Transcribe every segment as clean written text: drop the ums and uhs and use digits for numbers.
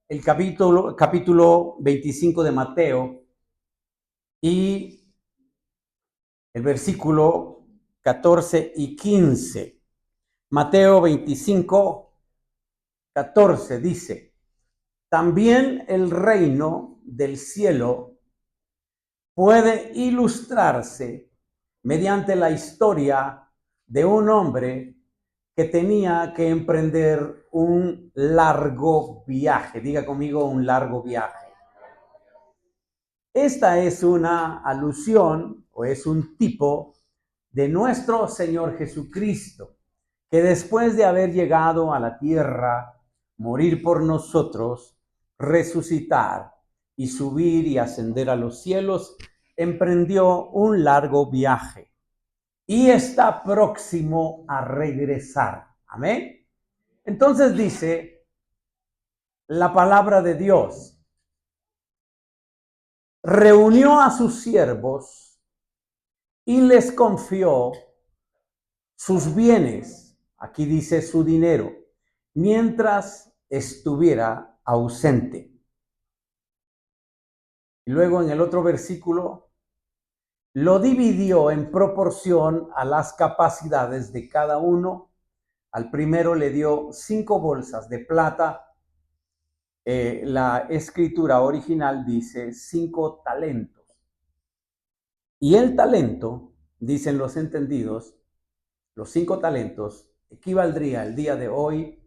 el capítulo 25 de Mateo y el versículo 14 y 15. Mateo 25, 14 dice: también el reino del cielo puede ilustrarse mediante la historia de un hombre que tenía que emprender un largo viaje. Diga conmigo, un largo viaje. Esta es una alusión o es un tipo de nuestro Señor Jesucristo, que después de haber llegado a la tierra, morir por nosotros, resucitar y subir y ascender a los cielos, emprendió un largo viaje y está próximo a regresar. Amén. Entonces dice la palabra de Dios: reunió a sus siervos y les confió sus bienes, aquí dice su dinero, mientras estuviera ausente. Y luego en el otro versículo, lo dividió en proporción a las capacidades de cada uno. Al primero le dio 5 bolsas de plata. La escritura original dice 5 talentos. Y el talento, dicen los entendidos, los 5 talentos equivaldría el día de hoy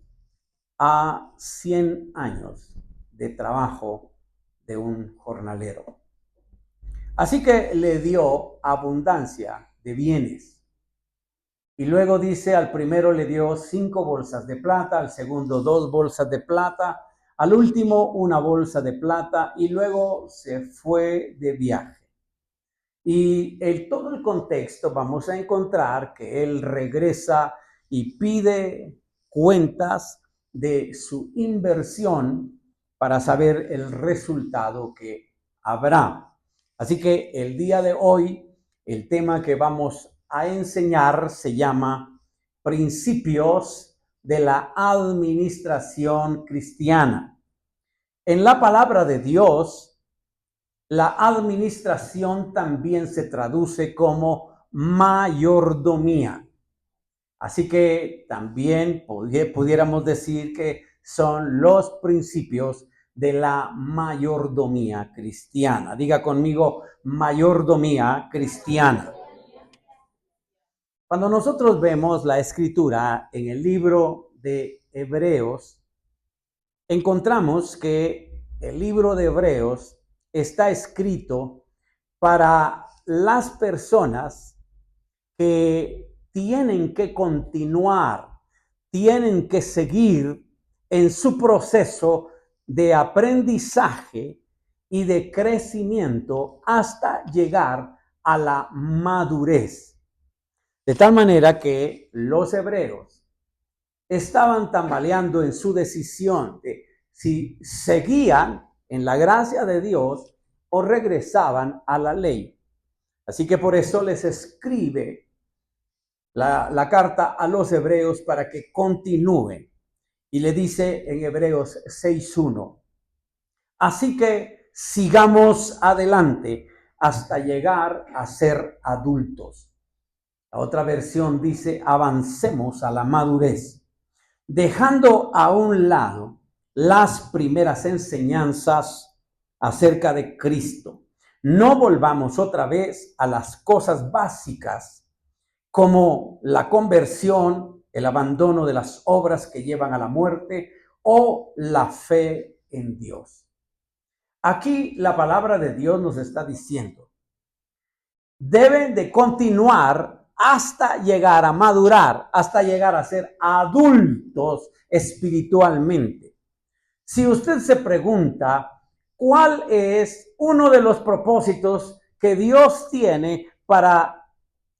a 100 años de trabajo de un jornalero. Así que le dio abundancia de bienes. Y luego dice, al primero le dio 5 bolsas de plata, al segundo 2 bolsas de plata, al último 1 bolsa de plata, y luego se fue de viaje. Y en todo el contexto vamos a encontrar que él regresa y pide cuentas de su inversión para saber el resultado que habrá. Así que el día de hoy, el tema que vamos a enseñar se llama Principios de la Administración Cristiana. En la palabra de Dios, la administración también se traduce como mayordomía. Así que también pudiéramos decir que son los principios de la mayordomía cristiana. Diga conmigo, mayordomía cristiana. Cuando nosotros vemos la escritura en el libro de Hebreos, encontramos que el libro de Hebreos está escrito para las personas que tienen que continuar, tienen que seguir en su proceso de aprendizaje y de crecimiento hasta llegar a la madurez. De tal manera que los hebreos estaban tambaleando en su decisión de si seguían en la gracia de Dios o regresaban a la ley. Así que por eso les escribe la carta a los hebreos para que continúen. Y le dice en Hebreos 6:1, así que sigamos adelante hasta llegar a ser adultos. La otra versión dice, avancemos a la madurez, dejando a un lado las primeras enseñanzas acerca de Cristo. No volvamos otra vez a las cosas básicas como la conversión, el abandono de las obras que llevan a la muerte o la fe en Dios. Aquí la palabra de Dios nos está diciendo, deben de continuar hasta llegar a madurar, hasta llegar a ser adultos espiritualmente. Si usted se pregunta cuál es uno de los propósitos que Dios tiene para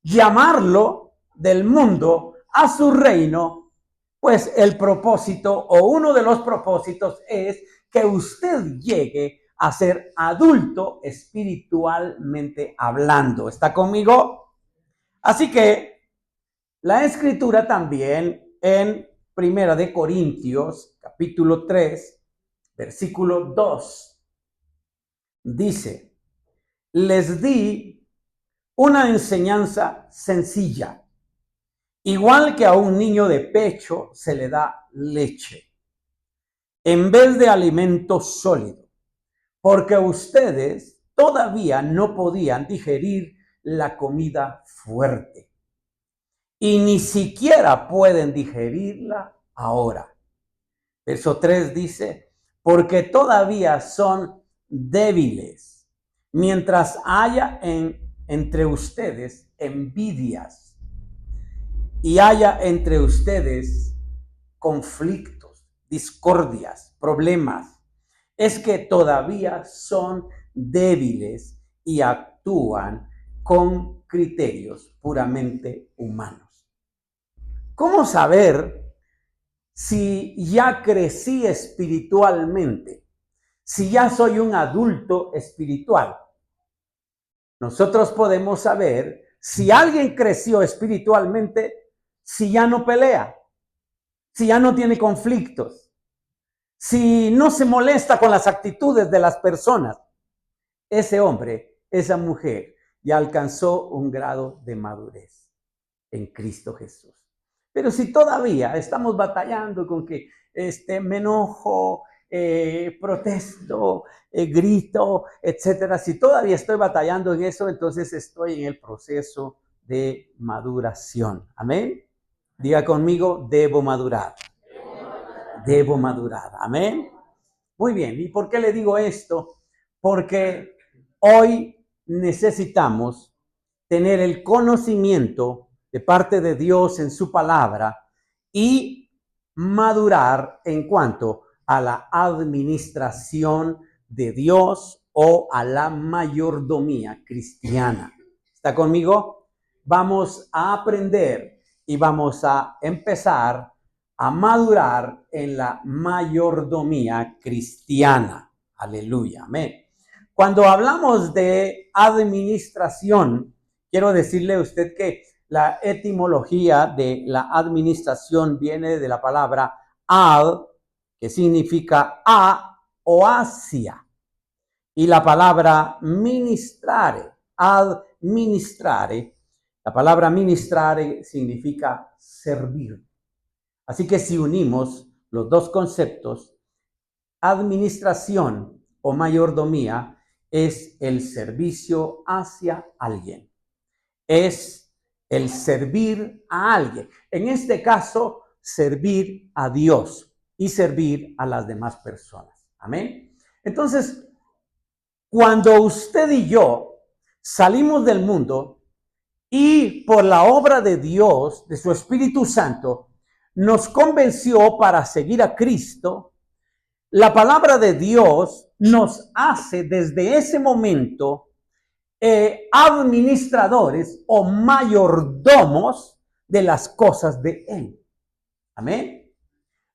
llamarlo del mundo a su reino, pues el propósito o uno de los propósitos es que usted llegue a ser adulto espiritualmente hablando. ¿Está conmigo? Así que la escritura también en Primera de Corintios, capítulo 3, versículo 2, dice: les di una enseñanza sencilla, igual que a un niño de pecho se le da leche, en vez de alimento sólido, porque ustedes todavía no podían digerir la comida fuerte y ni siquiera pueden digerirla ahora. Verso 3 dice: porque todavía son débiles, mientras haya entre ustedes envidias y haya entre ustedes conflictos, discordias, problemas. Es que todavía son débiles y actúan con criterios puramente humanos. ¿Cómo saber si ya crecí espiritualmente? Si ya soy un adulto espiritual. Nosotros podemos saber si alguien creció espiritualmente, si ya no pelea, si ya no tiene conflictos, si no se molesta con las actitudes de las personas. Ese hombre, esa mujer, ya alcanzó un grado de madurez en Cristo Jesús. Pero si todavía estamos batallando con que me enojo, protesto, grito, etcétera, si todavía estoy batallando en eso, entonces estoy en el proceso de maduración. Amén. Diga conmigo: debo madurar. Debo madurar. Amén. Muy bien. ¿Y por qué le digo esto? Porque hoy necesitamos tener el conocimiento de parte de Dios en su palabra y madurar en cuanto a la administración de Dios o a la mayordomía cristiana. ¿Está conmigo? Vamos a aprender y vamos a empezar a madurar en la mayordomía cristiana. Aleluya, amén. Cuando hablamos de administración, quiero decirle a usted que la etimología de la administración viene de la palabra ad, que significa a o hacia, y la palabra ministrare, administrare, la palabra ministrare significa servir. Así que si unimos los dos conceptos, administración o mayordomía es el servicio hacia alguien. Es el servir a alguien. En este caso, servir a Dios y servir a las demás personas. Amén. Entonces, cuando usted y yo salimos del mundo y por la obra de Dios, de su Espíritu Santo, nos convenció para seguir a Cristo, la palabra de Dios nos hace desde ese momento administradores o mayordomos de las cosas de Él. Amén.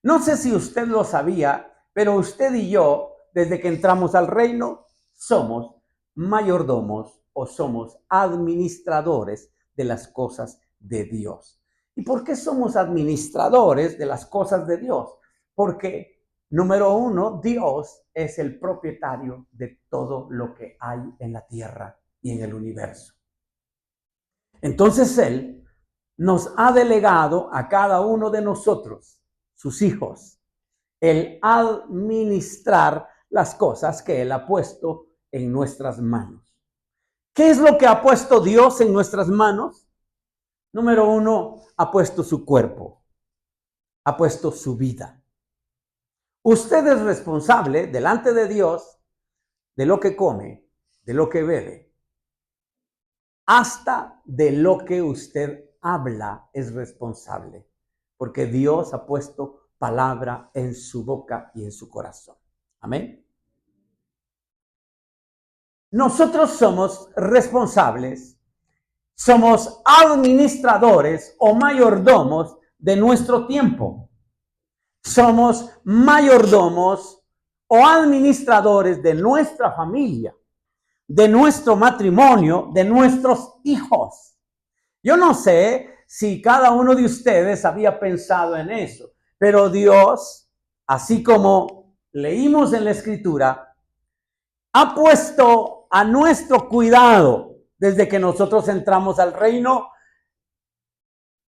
No sé si usted lo sabía, pero usted y yo, desde que entramos al reino, somos mayordomos o somos administradores de las cosas de Dios. ¿Y por qué somos administradores de las cosas de Dios? Porque, número uno, Dios es el propietario de todo lo que hay en la tierra y en el universo. Entonces Él nos ha delegado a cada uno de nosotros, sus hijos, el administrar las cosas que Él ha puesto en nuestras manos. ¿Qué es lo que ha puesto Dios en nuestras manos? Número uno, ha puesto su cuerpo, ha puesto su vida. Usted es responsable delante de Dios de lo que come, de lo que bebe, hasta de lo que usted habla es responsable, porque Dios ha puesto palabra en su boca y en su corazón. Amén. Nosotros somos responsables, somos administradores o mayordomos de nuestro tiempo. Somos mayordomos o administradores de nuestra familia, de nuestro matrimonio, de nuestros hijos. Yo no sé si cada uno de ustedes había pensado en eso, pero Dios, así como leímos en la Escritura, ha puesto a nuestro cuidado desde que nosotros entramos al reino,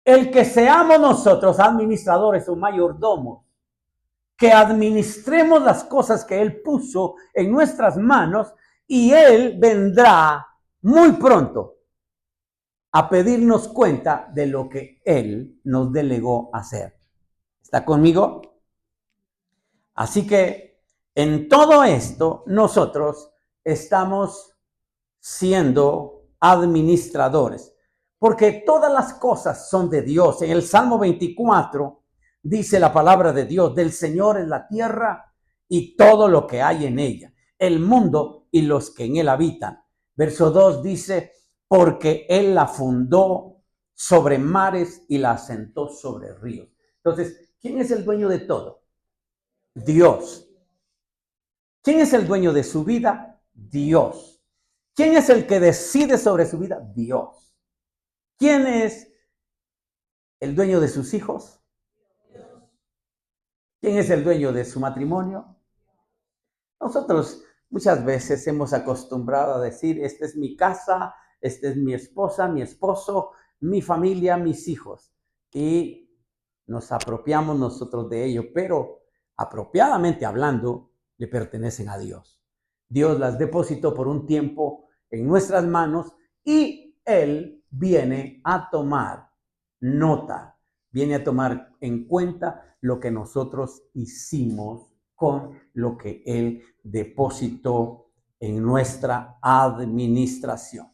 el que seamos nosotros administradores o mayordomos, que administremos las cosas que Él puso en nuestras manos, y Él vendrá muy pronto a pedirnos cuenta de lo que Él nos delegó hacer. ¿Está conmigo? Así que en todo esto nosotros estamos siendo administradores, porque todas las cosas son de Dios. En el Salmo 24 dice la palabra de Dios: del Señor es la tierra y todo lo que hay en ella, el mundo y los que en él habitan. Verso 2 dice: porque Él la fundó sobre mares y la asentó sobre ríos. Entonces, ¿quién es el dueño de todo? Dios. ¿Quién es el dueño de su vida? Dios. ¿Quién es el que decide sobre su vida? Dios. ¿Quién es el dueño de sus hijos? ¿Quién es el dueño de su matrimonio? Nosotros muchas veces hemos acostumbrado a decir: esta es mi casa, esta es mi esposa, mi esposo, mi familia, mis hijos. Y nos apropiamos nosotros de ello, pero apropiadamente hablando, le pertenecen a Dios. Dios las depositó por un tiempo en nuestras manos y Él viene a tomar nota, viene a tomar en cuenta lo que nosotros hicimos con lo que Él depositó en nuestra administración.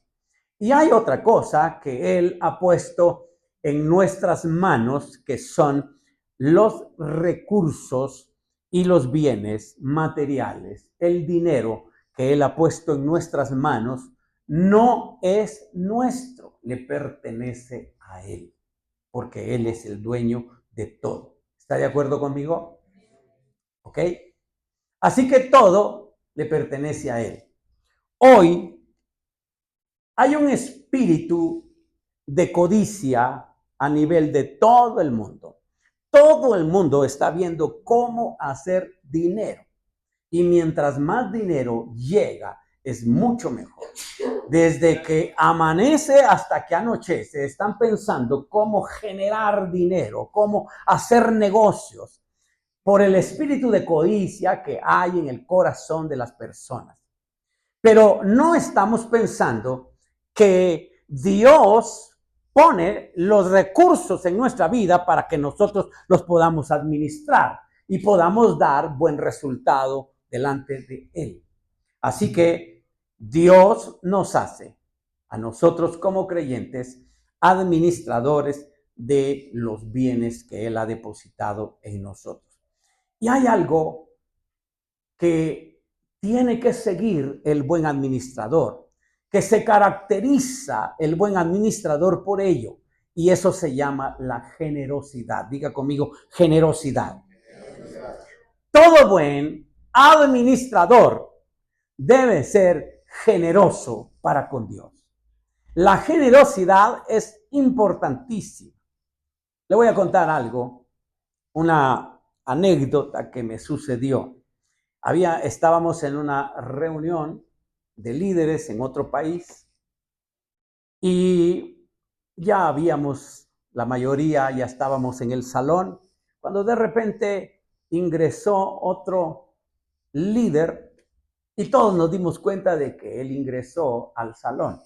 Y hay otra cosa que Él ha puesto en nuestras manos, que son los recursos y los bienes materiales. El dinero que Él ha puesto en nuestras manos no es nuestro, le pertenece a Él, porque Él es el dueño de todo. ¿Está de acuerdo conmigo? ¿Ok? Así que todo le pertenece a Él. Hoy hay un espíritu de codicia a nivel de todo el mundo. Todo el mundo está viendo cómo hacer dinero. Y mientras más dinero llega, es mucho mejor. Desde que amanece hasta que anochece, están pensando cómo generar dinero, cómo hacer negocios, por el espíritu de codicia que hay en el corazón de las personas. Pero no estamos pensando que Dios pone los recursos en nuestra vida para que nosotros los podamos administrar y podamos dar buen resultado delante de Él. Así que Dios nos hace a nosotros como creyentes administradores de los bienes que Él ha depositado en nosotros. Y hay algo que tiene que seguir el buen administrador, que se caracteriza el buen administrador por ello, y eso se llama la generosidad. Diga conmigo: generosidad. Todo buen administrador debe ser generoso para con Dios. La generosidad es importantísima. Le voy a contar algo, una anécdota que me sucedió. Estábamos en una reunión de líderes en otro país y ya habíamos, la mayoría ya estábamos en el salón, cuando de repente ingresó otro líder y todos nos dimos cuenta de que él ingresó al salón.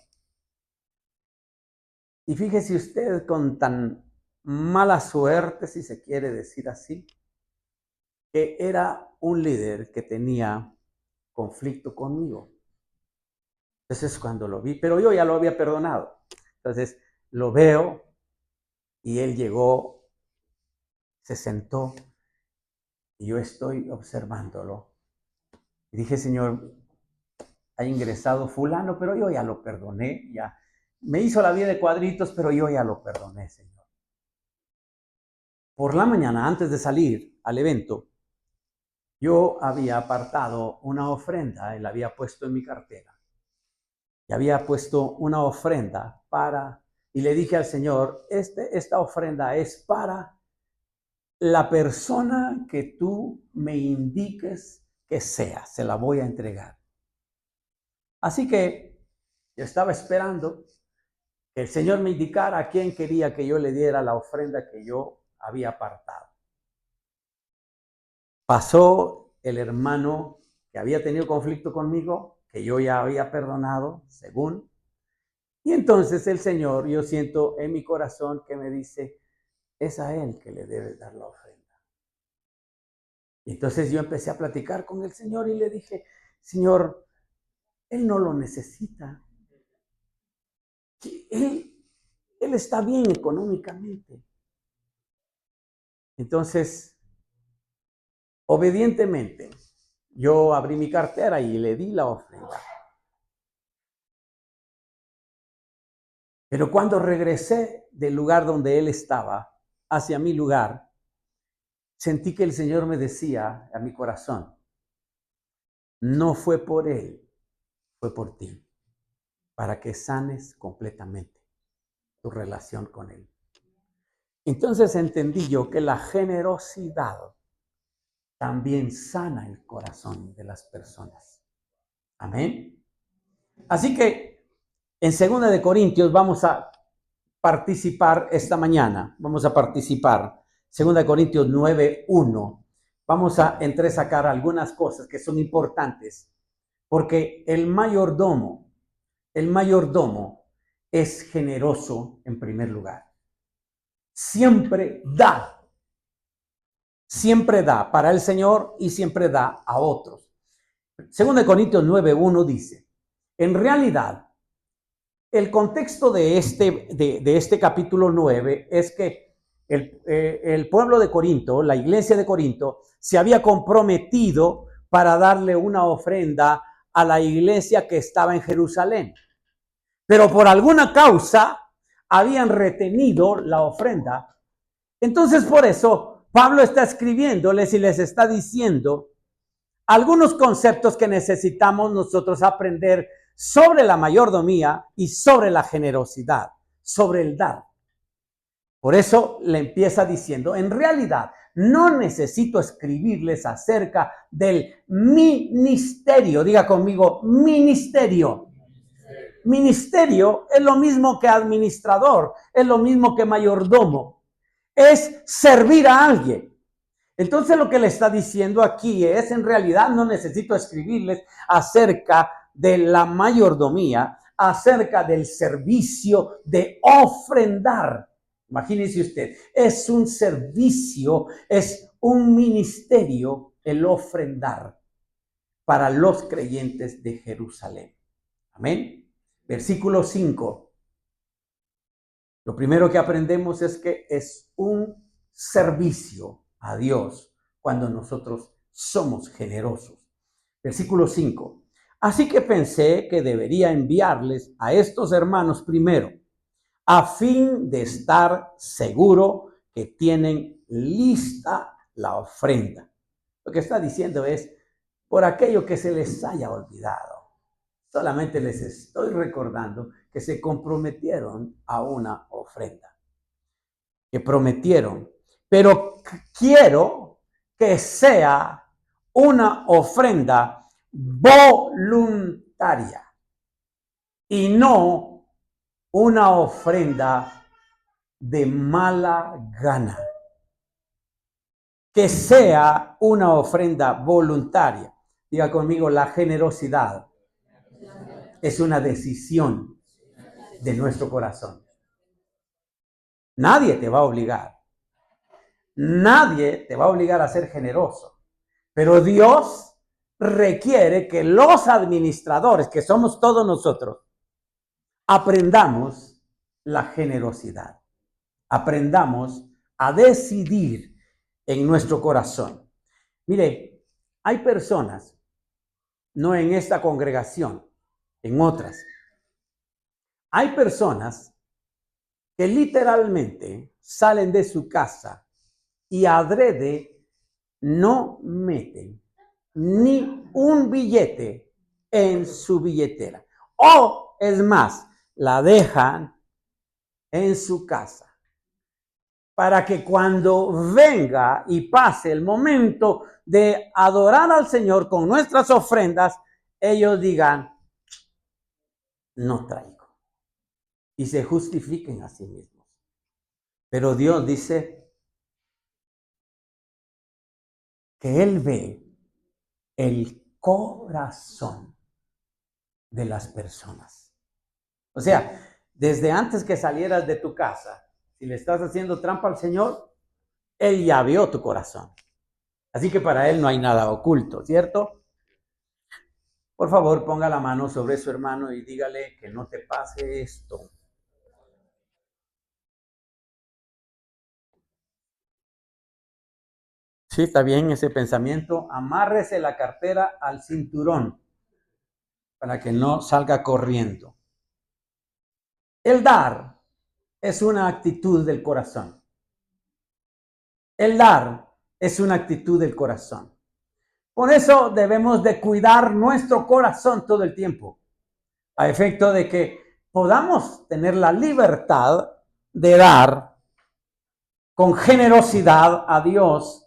Y fíjese usted, con tan mala suerte, si se quiere decir así, que era un líder que tenía conflicto conmigo. Entonces cuando lo vi, pero yo ya lo había perdonado. Entonces lo veo y él llegó, se sentó y yo estoy observándolo. Y dije: Señor, ha ingresado fulano, pero yo ya lo perdoné, ya me hizo la vida de cuadritos, pero yo ya lo perdoné, Señor. Por la mañana, antes de salir al evento, yo había apartado una ofrenda y la había puesto en mi cartera. Y había puesto una ofrenda y le dije al Señor: esta ofrenda es para la persona que tú me indiques que sea, se la voy a entregar. Así que yo estaba esperando que el Señor me indicara a quién quería que yo le diera la ofrenda que yo había apartado. Pasó el hermano que había tenido conflicto conmigo, que yo ya había perdonado, según. Y entonces el Señor, yo siento en mi corazón que me dice, es a Él que le debes dar la ofrenda. Y entonces yo empecé a platicar con el Señor y le dije, Señor, Él no lo necesita. Él está bien económicamente. Entonces, obedientemente, yo abrí mi cartera y le di la ofrenda. Pero cuando regresé del lugar donde él estaba, hacia mi lugar, sentí que el Señor me decía a mi corazón, no fue por él, fue por ti, para que sanes completamente tu relación con él. Entonces entendí yo que la generosidad también sana el corazón de las personas. Amén. Así que en 2 de Corintios vamos a participar esta mañana. Vamos a participar. 2 Corintios 9:1. Vamos a entresacar algunas cosas que son importantes, porque el mayordomo es generoso en primer lugar. Siempre da para el Señor y siempre da a otros. 2 Corintios 9:1 dice, en realidad, el contexto de este capítulo 9 es que el pueblo de Corinto, la iglesia de Corinto, se había comprometido para darle una ofrenda a la iglesia que estaba en Jerusalén. Pero por alguna causa habían retenido la ofrenda. Entonces por eso Pablo está escribiéndoles y les está diciendo algunos conceptos que necesitamos nosotros aprender sobre la mayordomía y sobre la generosidad, sobre el dar. Por eso le empieza diciendo, en realidad, no necesito escribirles acerca del ministerio. Diga conmigo, ministerio. Ministerio es lo mismo que administrador, es lo mismo que mayordomo. Es servir a alguien. Entonces lo que le está diciendo aquí es, en realidad no necesito escribirles acerca de la mayordomía, acerca del servicio de ofrendar. Imagínese usted, es un servicio, es un ministerio el ofrendar para los creyentes de Jerusalén. Amén. Versículo 5. Lo primero que aprendemos es que es un servicio a Dios cuando nosotros somos generosos. Versículo 5. Así que pensé que debería enviarles a estos hermanos primero, a fin de estar seguro que tienen lista la ofrenda. Lo que está diciendo es, por aquello que se les haya olvidado, solamente les estoy recordando que se comprometieron a una ofrenda, que prometieron, pero quiero que sea una ofrenda voluntaria y no una ofrenda de mala gana. Que sea una ofrenda voluntaria. Diga conmigo, la generosidad es una decisión de nuestro corazón. Nadie te va a obligar. Nadie te va a obligar a ser generoso. Pero Dios requiere que los administradores, que somos todos nosotros, aprendamos la generosidad. Aprendamos a decidir en nuestro corazón. Mire, hay personas, no en esta congregación, en otras, hay personas que literalmente salen de su casa y adrede no meten ni un billete en su billetera. O es más, la dejan en su casa. para que cuando venga y pase el momento de adorar al Señor con nuestras ofrendas, ellos digan, no traigo, y se justifiquen a sí mismos. Pero Dios dice que Él ve el corazón de las personas. O sea, desde antes que salieras de tu casa, si le estás haciendo trampa al Señor, Él ya vio tu corazón. Así que para Él no hay nada oculto, ¿cierto? Por favor, ponga la mano sobre su hermano y dígale que no te pase esto. Sí, está bien ese pensamiento. Amárrese la cartera al cinturón para que no salga corriendo. El dar es una actitud del corazón. El dar es una actitud del corazón. Por eso debemos de cuidar nuestro corazón todo el tiempo, a efecto de que podamos tener la libertad de dar con generosidad a Dios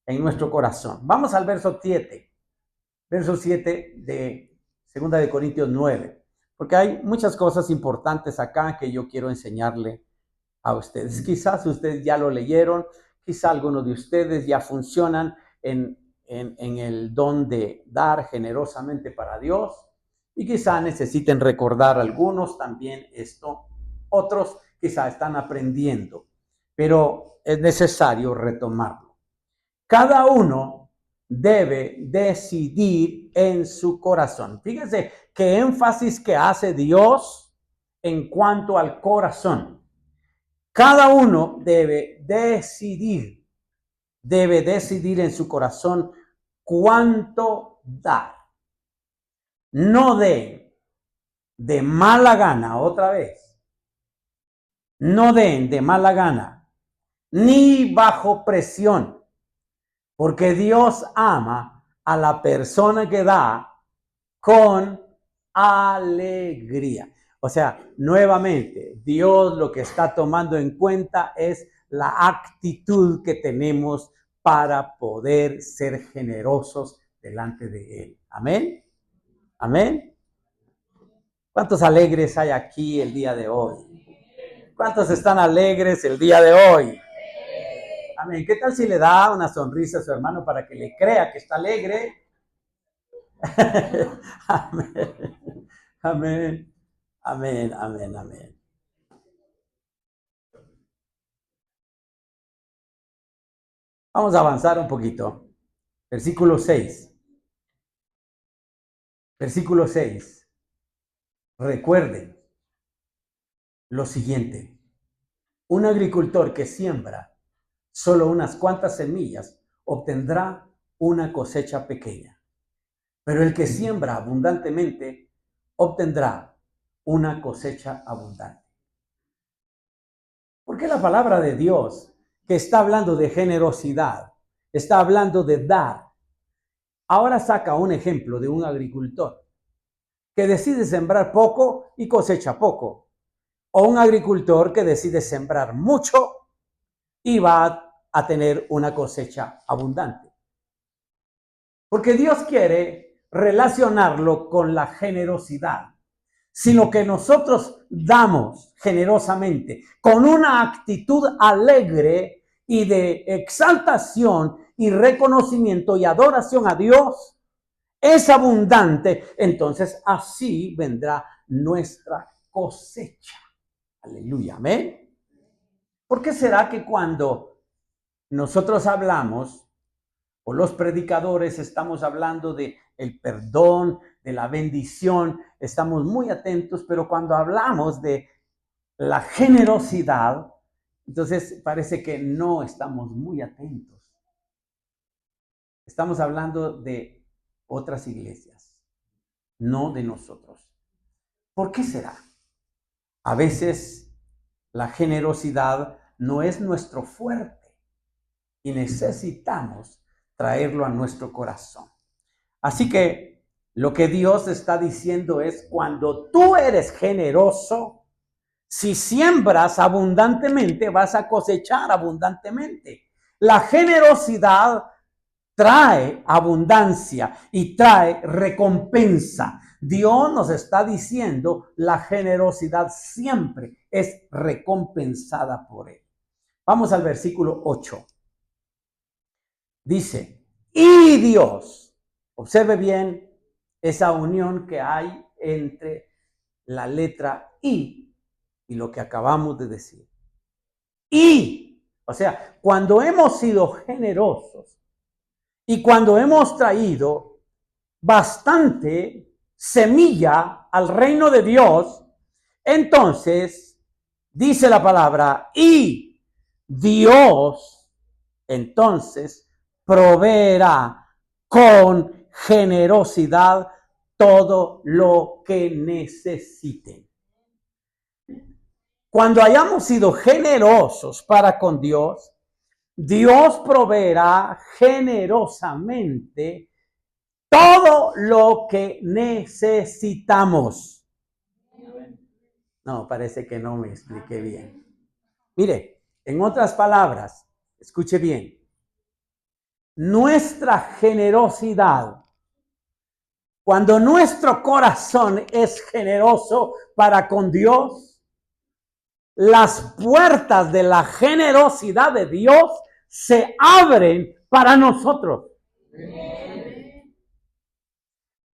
en nuestro corazón. Vamos al verso 7 de 2 Corintios 9, porque hay muchas cosas importantes acá que yo quiero enseñarle a ustedes. Quizás ustedes ya lo leyeron, quizás algunos de ustedes ya funcionan en el don de dar generosamente para Dios, y quizás necesiten recordar algunos también esto, otros quizás están aprendiendo, pero es necesario retomarlo. Cada uno debe decidir en su corazón. Fíjense qué énfasis que hace Dios en cuanto al corazón. Cada uno debe decidir en su corazón cuánto dar. No de mala gana, otra vez. No den de mala gana, ni bajo presión, porque Dios ama a la persona que da con alegría. O sea, nuevamente, Dios lo que está tomando en cuenta es la actitud que tenemos para poder ser generosos delante de Él. Amén. Amén. ¿Cuántos alegres hay aquí el día de hoy? ¿Cuántos están alegres el día de hoy? Amén. ¿Qué tal si le da una sonrisa a su hermano para que le crea que está alegre? Amén. Amén. Amén, amén, amén. Vamos a avanzar un poquito. Versículo 6. Versículo 6. Recuerden lo siguiente. Un agricultor que siembra solo unas cuantas semillas obtendrá una cosecha pequeña. Pero el que siembra abundantemente obtendrá una cosecha abundante. Porque la palabra de Dios, que está hablando de generosidad, está hablando de dar. Ahora saca un ejemplo de un agricultor que decide sembrar poco y cosecha poco, o un agricultor que decide sembrar mucho y va a tener una cosecha abundante. Porque Dios quiere relacionarlo con la generosidad. Si lo que nosotros damos generosamente, con una actitud alegre y de exaltación y reconocimiento y adoración a Dios, es abundante, entonces así vendrá nuestra cosecha. Aleluya, amén. ¿Por qué será que cuando nosotros hablamos, o los predicadores estamos hablando de el perdón, de la bendición, estamos muy atentos, pero cuando hablamos de la generosidad, entonces parece que no estamos muy atentos? Estamos hablando de otras iglesias, no de nosotros. ¿Por qué será? A veces la generosidad no es nuestro fuerte y necesitamos traerlo a nuestro corazón. Así que lo que Dios está diciendo es, cuando tú eres generoso, Si siembras abundantemente, vas a cosechar abundantemente. La generosidad trae abundancia y trae recompensa. Dios nos está diciendo, la generosidad siempre es recompensada por Él. Vamos al versículo 8. Dice, y Dios, observe bien esa unión que hay entre la letra I y lo que acabamos de decir. Y, o sea, cuando hemos sido generosos y cuando hemos traído bastante semilla al reino de Dios, entonces dice la palabra, y Dios entonces proveerá con generosidad todo lo que necesiten. Cuando hayamos sido generosos para con Dios, Dios proveerá generosamente todo lo que necesitamos. No, parece que no me expliqué bien. Mire, en otras palabras, escuche bien. Nuestra generosidad, cuando nuestro corazón es generoso para con Dios, las puertas de la generosidad de Dios se abren para nosotros.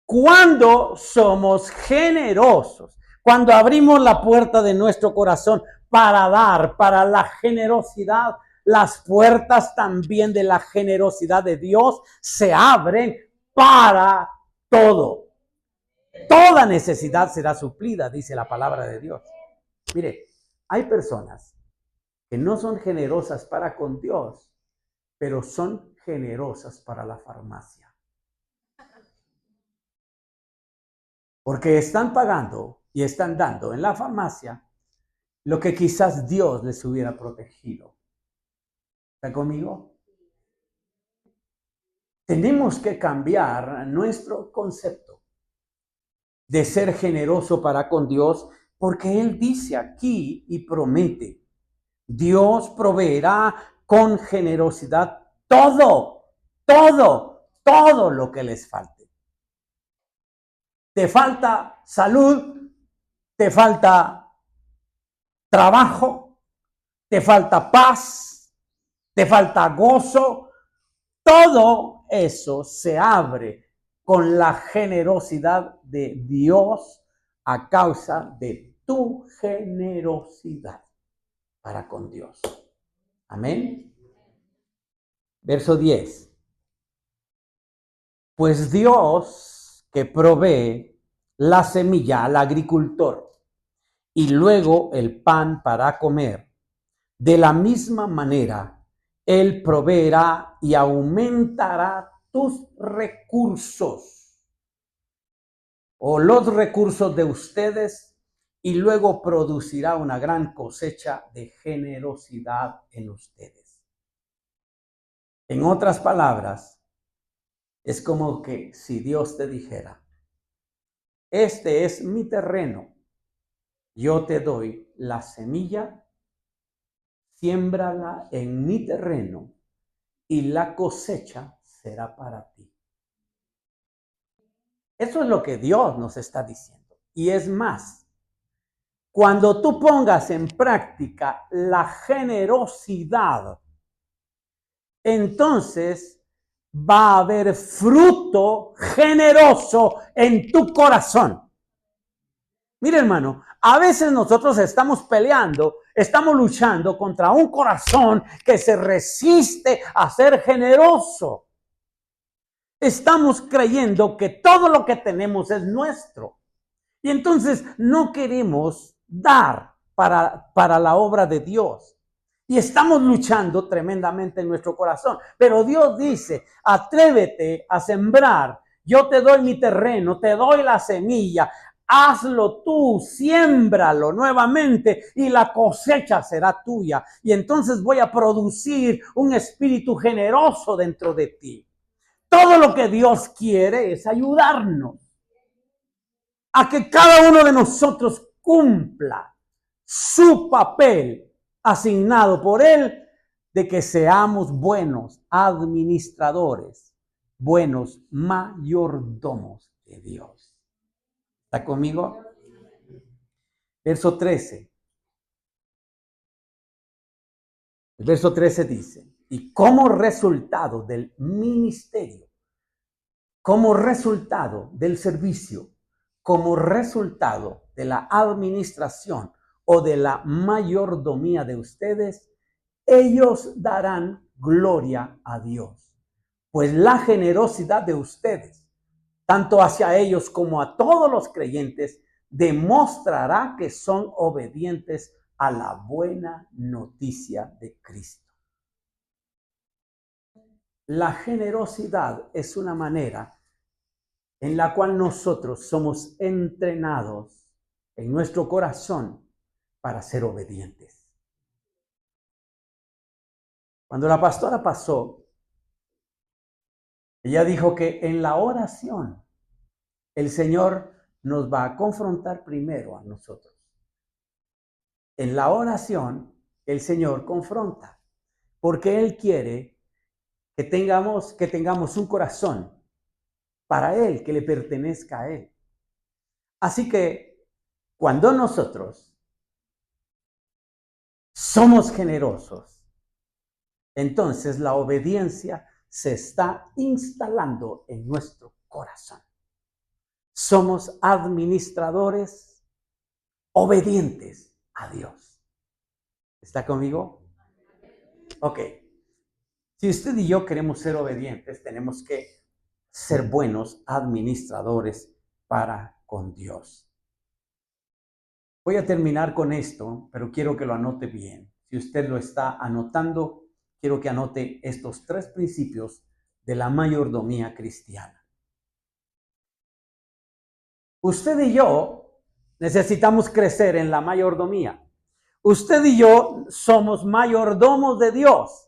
Cuando somos generosos, cuando abrimos la puerta de nuestro corazón para dar, para la generosidad, las puertas también de la generosidad de Dios se abren para todo. Toda necesidad será suplida, dice la palabra de Dios. Mire, hay personas que no son generosas para con Dios, pero son generosas para la farmacia. Porque están pagando y están dando en la farmacia lo que quizás Dios les hubiera protegido. ¿Está conmigo? Tenemos que cambiar nuestro concepto de ser generoso para con Dios, porque Él dice aquí y promete, Dios proveerá con generosidad todo lo que les falte. Te falta salud, te falta trabajo, te falta paz, te falta gozo. Todo eso se abre con la generosidad de Dios a causa de tu generosidad para con Dios. Amén. Verso 10. Pues Dios que provee la semilla al agricultor y luego el pan para comer, de la misma manera Él proveerá y aumentará tus recursos o los recursos de ustedes y luego producirá una gran cosecha de generosidad en ustedes. En otras palabras, es como que si Dios te dijera, este es mi terreno, yo te doy la semilla, siémbrala en mi terreno y la cosecha será para ti. Eso es lo que Dios nos está diciendo. Y es más, cuando tú pongas en práctica la generosidad, entonces va a haber fruto generoso en tu corazón. Mira, hermano, a veces nosotros estamos peleando, estamos luchando contra un corazón que se resiste a ser generoso. Estamos creyendo que todo lo que tenemos es nuestro. Y entonces no queremos dar para la obra de Dios. Y estamos luchando tremendamente en nuestro corazón. Pero Dios dice, atrévete a sembrar. Yo te doy mi terreno, te doy la semilla. Hazlo tú, siémbralo nuevamente y la cosecha será tuya. Y entonces voy a producir un espíritu generoso dentro de ti. Todo lo que Dios quiere es ayudarnos a que cada uno de nosotros cumpla su papel asignado por Él de que seamos buenos administradores, buenos mayordomos de Dios. ¿Está conmigo? Verso 13. El verso 13 dice, y como resultado del ministerio, como resultado del servicio, como resultado de la administración o de la mayordomía de ustedes, ellos darán gloria a Dios. Pues la generosidad de ustedes, tanto hacia ellos como a todos los creyentes, demostrará que son obedientes a la buena noticia de Cristo. La generosidad es una manera en la cual nosotros somos entrenados en nuestro corazón para ser obedientes. Cuando la pastora pasó, ella dijo que en la oración el Señor nos va a confrontar primero a nosotros. En la oración el Señor confronta, porque Él quiere que tengamos un corazón para Él, que le pertenezca a Él. Así que cuando nosotros somos generosos, entonces la obediencia se está instalando en nuestro corazón. Somos administradores obedientes a Dios. ¿Está conmigo? Ok. Si usted y yo queremos ser obedientes, tenemos que ser buenos administradores para con Dios. Voy a terminar con esto, pero quiero que lo anote bien. Si usted lo está anotando, quiero que anote estos 3 principios de la mayordomía cristiana. Usted y yo necesitamos crecer en la mayordomía. Usted y yo somos mayordomos de Dios.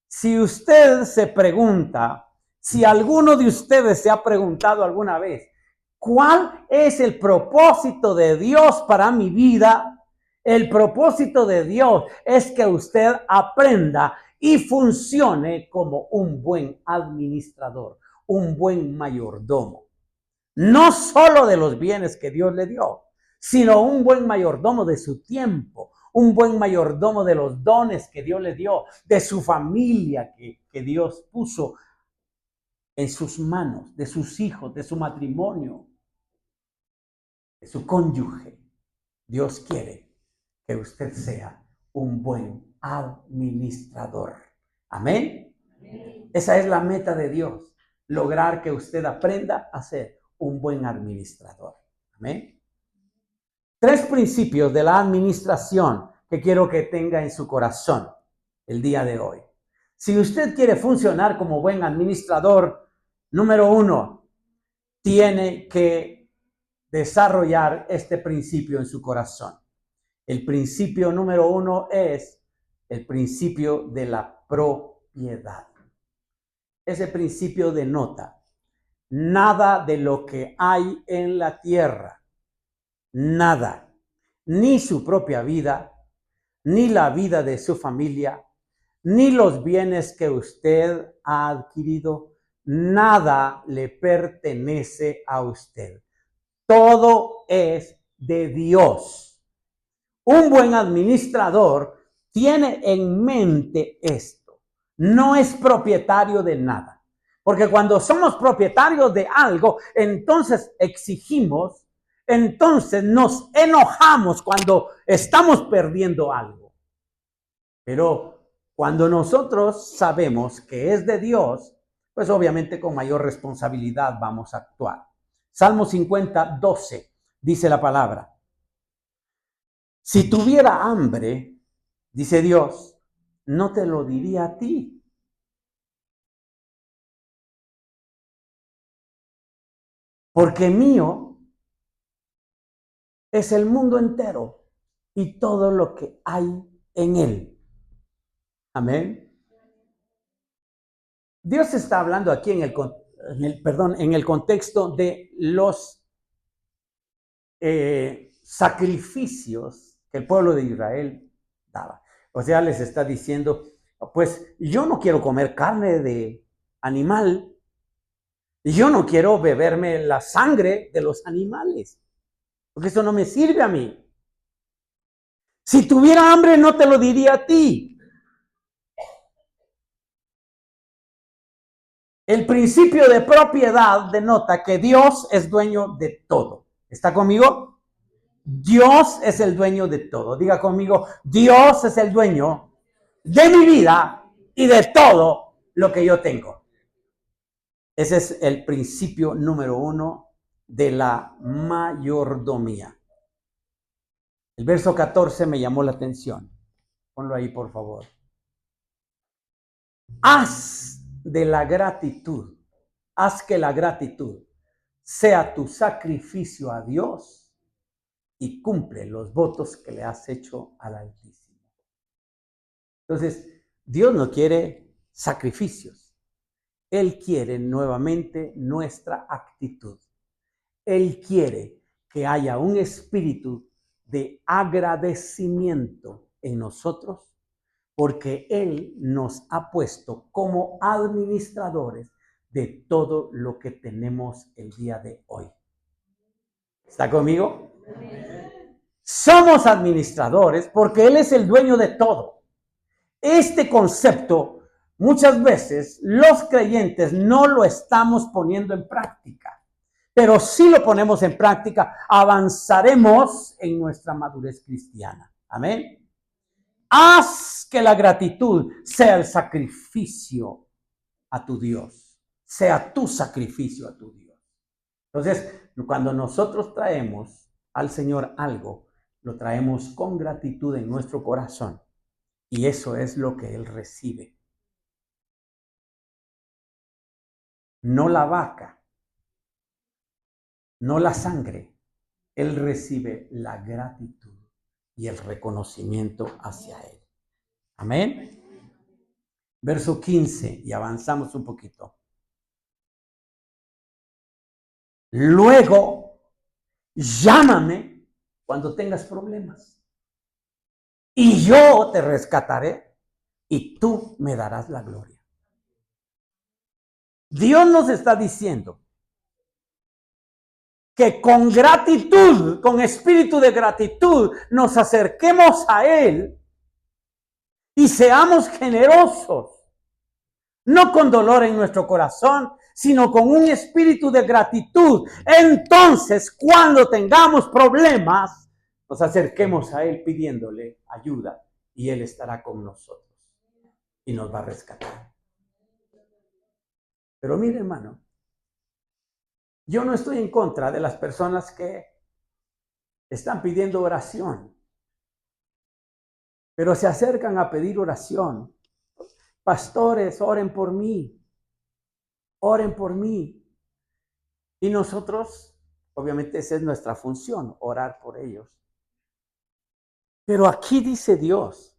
Si usted se pregunta, si alguno de ustedes se ha preguntado alguna vez, ¿cuál es el propósito de Dios para mi vida? El propósito de Dios es que usted aprenda y funcione como un buen administrador, un buen mayordomo. No solo de los bienes que Dios le dio, sino un buen mayordomo de su tiempo, un buen mayordomo de los dones que Dios le dio, de su familia que Dios puso en sus manos, de sus hijos, de su matrimonio, de su cónyuge. Dios quiere que usted sea un buen administrador. Amén. Amén. Esa es la meta de Dios, lograr que usted aprenda a ser un buen administrador. Amén. 3 principios de la administración que quiero que tenga en su corazón el día de hoy. Si usted quiere funcionar como buen administrador, número 1, tiene que desarrollar este principio en su corazón. El principio número 1 es el principio de la propiedad. Ese principio denota nada de lo que hay en la tierra, nada, ni su propia vida, ni la vida de su familia, ni los bienes que usted ha adquirido, nada le pertenece a usted. Todo es de Dios. Un buen administrador tiene en mente esto. No es propietario de nada. Porque cuando somos propietarios de algo, entonces exigimos, entonces nos enojamos cuando estamos perdiendo algo. Pero cuando nosotros sabemos que es de Dios, pues obviamente con mayor responsabilidad vamos a actuar. Salmo 50, 12, dice la palabra. Si tuviera hambre, dice Dios, no te lo diría a ti. Porque mío es el mundo entero y todo lo que hay en él. Amén. Dios está hablando aquí en el contexto de los sacrificios que el pueblo de Israel daba. O sea, les está diciendo, pues yo no quiero comer carne de animal, yo no quiero beberme la sangre de los animales, porque eso no me sirve a mí. Si tuviera hambre no te lo diría a ti. El principio de propiedad denota que Dios es dueño de todo. ¿Está conmigo? Dios es el dueño de todo. Diga conmigo, Dios es el dueño de mi vida y de todo lo que yo tengo. Ese es el principio número 1 de la mayordomía. El verso 14 me llamó la atención. Ponlo ahí, por favor. Haz de la gratitud, haz que la gratitud sea tu sacrificio a Dios y cumple los votos que le has hecho al Altísimo. Entonces, Dios no quiere sacrificios. Él quiere nuevamente nuestra actitud. Él quiere que haya un espíritu de agradecimiento en nosotros, porque Él nos ha puesto como administradores de todo lo que tenemos el día de hoy. ¿Está conmigo? Somos administradores porque Él es el dueño de todo. Este concepto, muchas veces los creyentes no lo estamos poniendo en práctica, pero si lo ponemos en práctica, avanzaremos en nuestra madurez cristiana. Amén. Haz que la gratitud sea el sacrificio a tu Dios, sea tu sacrificio a tu Dios. Entonces, cuando nosotros traemos al Señor algo, lo traemos con gratitud en nuestro corazón. Y eso es lo que Él recibe. No la vaca, no la sangre. Él recibe la gratitud y el reconocimiento hacia Él. Amén. Verso 15, y avanzamos un poquito. Luego, llámame cuando tengas problemas, y yo te rescataré, y tú me darás la gloria. Dios nos está diciendo que con gratitud, con espíritu de gratitud, nos acerquemos a Él y seamos generosos, no con dolor en nuestro corazón, sino con un espíritu de gratitud. Entonces, cuando tengamos problemas, nos acerquemos a Él pidiéndole ayuda y Él estará con nosotros y nos va a rescatar. Pero mire, hermano, yo no estoy en contra de las personas que están pidiendo oración, pero se acercan a pedir oración. Pastores, oren por mí. Oren por mí. Y nosotros, obviamente esa es nuestra función, orar por ellos. Pero aquí dice Dios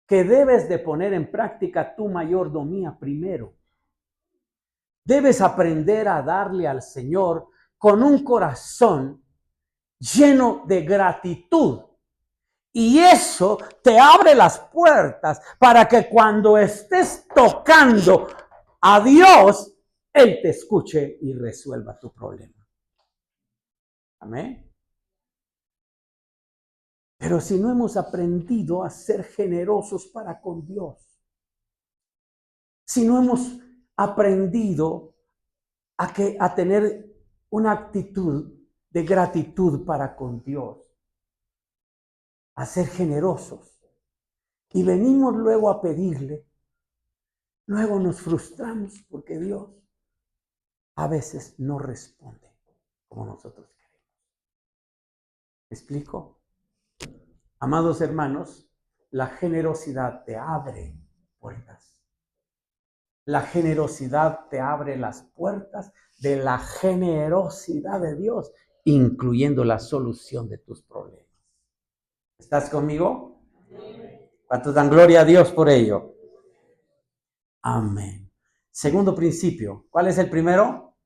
que debes de poner en práctica tu mayordomía primero. Debes aprender a darle al Señor con un corazón lleno de gratitud. Y eso te abre las puertas para que cuando estés tocando a Dios, Él te escuche y resuelva tu problema. Amén. Pero si no hemos aprendido a ser generosos para con Dios, si no hemos aprendido a tener una actitud de gratitud para con Dios, a ser generosos, y venimos luego a pedirle, luego nos frustramos porque Dios a veces no responde como nosotros queremos. ¿Me explico? Amados hermanos, la generosidad te abre puertas. La generosidad te abre las puertas de la generosidad de Dios, incluyendo la solución de tus problemas. ¿Estás conmigo? ¿Cuántos dan gloria a Dios por ello? Amén. Segundo principio. ¿Cuál es el primero?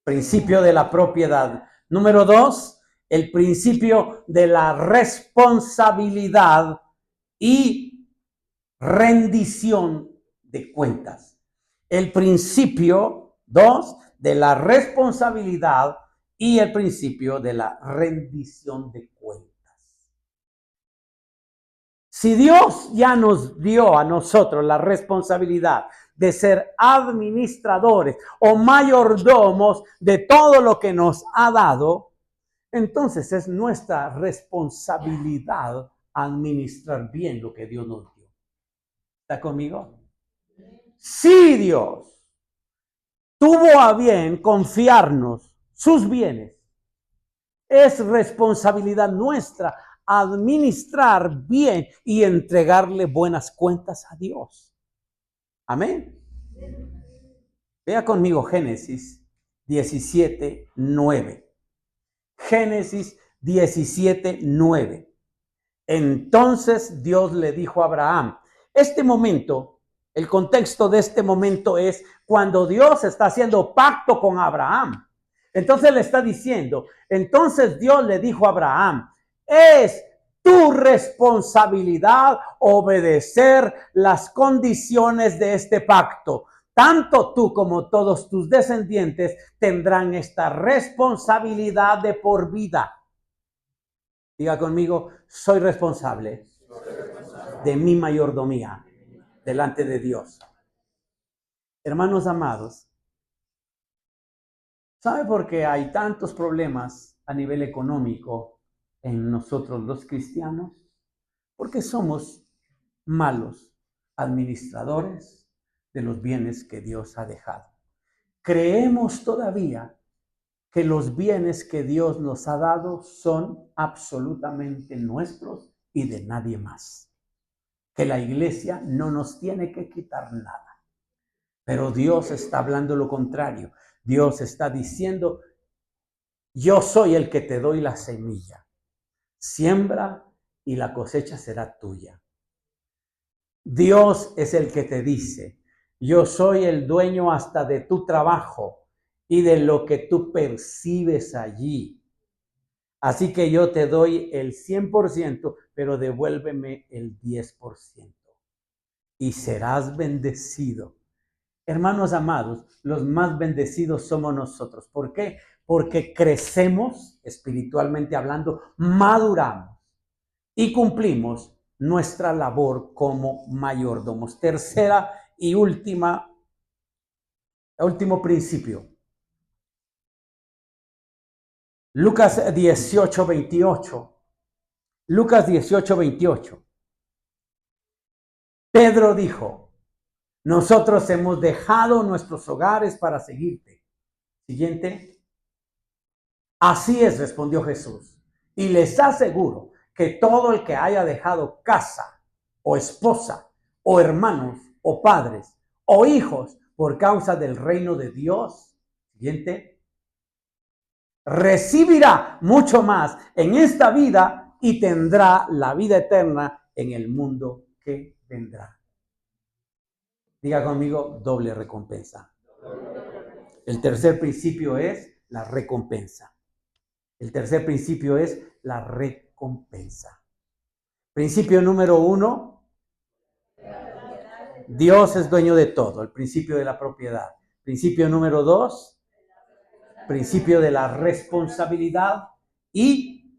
Principio de la propiedad. Número 2, el principio de la responsabilidad y rendición de cuentas. El principio 2 de la responsabilidad y el principio de la rendición de cuentas. Si Dios ya nos dio a nosotros la responsabilidad de ser administradores o mayordomos de todo lo que nos ha dado, entonces es nuestra responsabilidad administrar bien lo que Dios nos dio. ¿Está conmigo? Si Dios tuvo a bien confiarnos sus bienes, es responsabilidad nuestra administrar bien y entregarle buenas cuentas a Dios. Amén. Vea conmigo Génesis 17:9. Génesis 17:9. Entonces Dios le dijo a Abraham, este momento, el contexto de este momento es cuando Dios está haciendo pacto con Abraham. Entonces le está diciendo, entonces Dios le dijo a Abraham, es tu responsabilidad obedecer las condiciones de este pacto. Tanto tú como todos tus descendientes tendrán esta responsabilidad de por vida. Diga conmigo, soy responsable de mi mayordomía delante de Dios. Hermanos amados, ¿sabe por qué hay tantos problemas a nivel económico en nosotros los cristianos? Porque somos malos administradores de los bienes que Dios ha dejado. Creemos todavía que los bienes que Dios nos ha dado son absolutamente nuestros y de nadie más. Que la iglesia no nos tiene que quitar nada. Pero Dios está hablando lo contrario. Dios está diciendo, yo soy el que te doy la semilla. Siembra y la cosecha será tuya. Dios es el que te dice, yo soy el dueño hasta de tu trabajo y de lo que tú percibes allí. Así que yo te doy el 100%, pero devuélveme el 10%. Y serás bendecido. Hermanos amados, los más bendecidos somos nosotros. ¿Por qué? Porque crecemos espiritualmente hablando, maduramos y cumplimos nuestra labor como mayordomos. Tercera y último principio. Lucas 18:28. Lucas 18:28. Pedro dijo, nosotros hemos dejado nuestros hogares para seguirte. Siguiente. Así es, respondió Jesús. Y les aseguro que todo el que haya dejado casa o esposa o hermanos o padres o hijos por causa del reino de Dios, siguiente, recibirá mucho más en esta vida y tendrá la vida eterna en el mundo que vendrá. Diga conmigo, doble recompensa. El tercer principio es la recompensa. El tercer principio es la recompensa. Principio número 1, Dios es dueño de todo, el principio de la propiedad. Principio número 2, principio de la responsabilidad y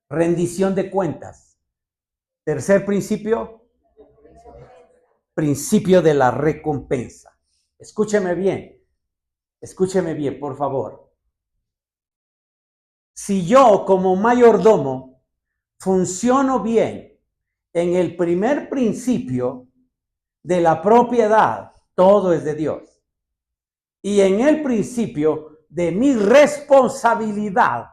rendición de cuentas. Tercer principio, principio de la recompensa. Escúcheme bien, por favor. Si yo como mayordomo funciono bien en el primer principio de la propiedad, todo es de Dios, y en el principio de mi responsabilidad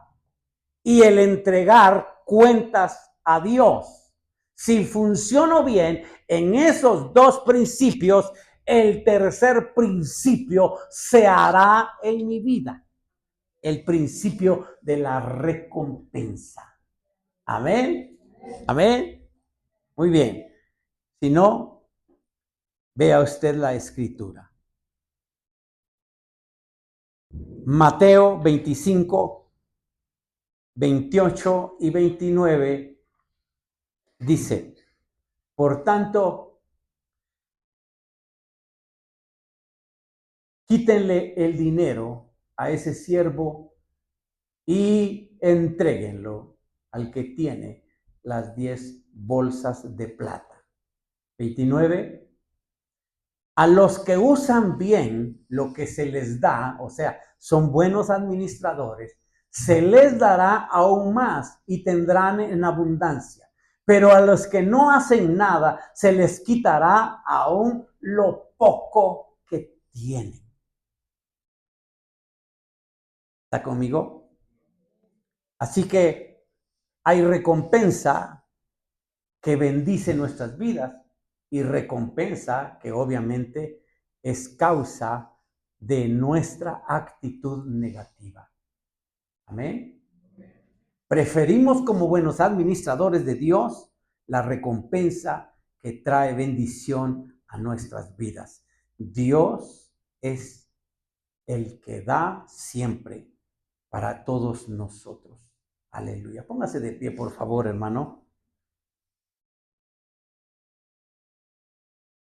y el entregar cuentas a Dios, si funciono bien en esos dos principios, el tercer principio se hará en mi vida. El principio de la recompensa. Amén. Amén. Muy bien. Si no, vea usted la escritura. Mateo 25, 28 y 29 dice, por tanto, quítenle el dinero a ese siervo y entréguenlo al que tiene las 10 bolsas de plata. 29. A los que usan bien lo que se les da, o sea, son buenos administradores, se les dará aún más y tendrán en abundancia. Pero a los que no hacen nada, se les quitará aún lo poco que tienen. ¿Está conmigo? Así que hay recompensa que bendice nuestras vidas y recompensa que obviamente es causa de nuestra actitud negativa. Amén. Preferimos como buenos administradores de Dios la recompensa que trae bendición a nuestras vidas. Dios es el que da siempre para todos nosotros. Aleluya. Póngase de pie, por favor, hermano.